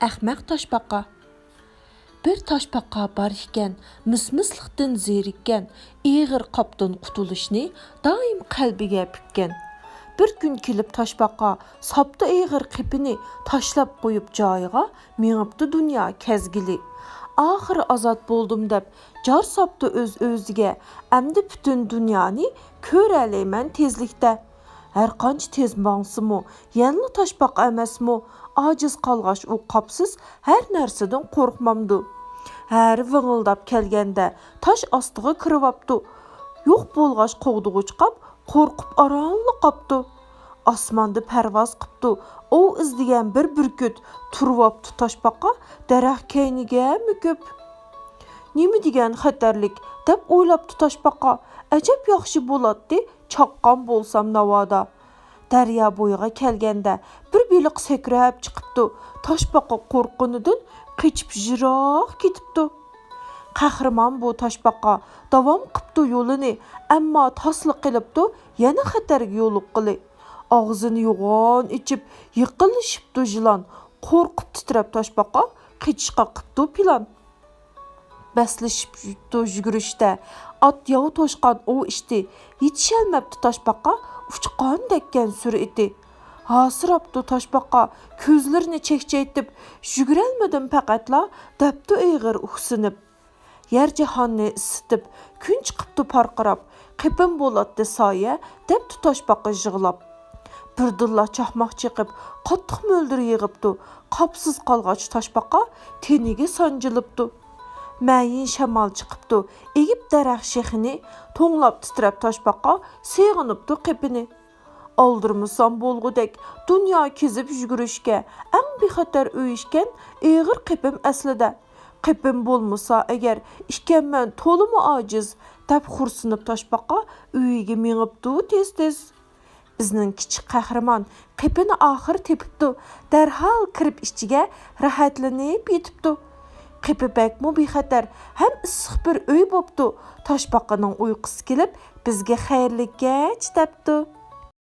ئەخمەق تاشپاقا. Bir tashpaqa bar ekan, mismisliqdan zerikkan, eg'ir qopdan qutulishni doim qalbiga pukkan. Bir kun kelib tashpaqa sapda eg'ir qipini tashlab qo'yib joyiga, mengibdi dunyo kezgili. Oxiri ozod bo'ldim deb jar sapdi o'z-o'ziga, amdi butun dunyoni ko'ralayman tezlikda. Her qancha tez mangsimi, yanlı tashpaq emasmi, aciz qalğaş u qapsız her narsadan qo'rqmamdi. Her vıngıldap kelgende taş astığı kırıvaptı. Yo'q bo'lğaç qoğduğuç qap, qo'rqib aranlı qaptı. Asmanda pervaz qıptı. O izleyen bir bürküt turvaptı tashpaqa daraxt keyniga müküp. Nemi degan xatarlik deb o'ylaptı tashpaqa. Acab yaxshi bo'latdi, chaqqan bo'lsam navoda. Daryo bo'yiga kelganda bir beliq sakrab chiqibdi. Tashpaqa qo'rqinidan qechib jiroq ketibdi. Qahramon bu tashpaqa davom qilibdi yo'lini, ammo tasli qilibdi, yana xatarga yo'liqqili. Og'zini yo'g'on ichib yiqilishibdi jilan. Qo'rqib titrab tashpaqa qechishqa qilibdi plan. Bəslişib yugurishda at yağı to'shqan o ishdi. Yetisholmabdi tashpaqa uchqon dekkan sur'ati. Hasirabdi tashpaqa ko'zlarini chekchaytib, yugurolmadim faqatla dabdi eg'ir uhsinib. Yer jahonni isitib, kun chiqibdi parqirab, qipim bo'latdi soya debdi tashpaqa yig'lab. Birdilla chaqmoq chiqib, qattiq mo'ldir yig'ibdi. Qopsiz qolg'ach tashpaqa teniga sanjilibdi. Мәйін шамал chiqibdi, egib daraxt shexini to'nglab titrab tashpaqa seg'inibdi qipini. Aldırmısam bo'lgudek dunyo kezib yugurishga, eng bexatar o'yishgan eg'ir qipim aslida. Qipim bo'lmasa agar ishkanman to'limi ojiz deb xursinib tashpaqa uyiga mengibdi tez-tez. Bizning kichik qahramon qipini oxir tepibdi, darhol kirib ichiga rahatlanib yetibdi. Qipi bakmu bexatar, ham issiq bir uy bo'pti. Tashpaqaning uyqusi kelib, bizga xayrli kech debdi.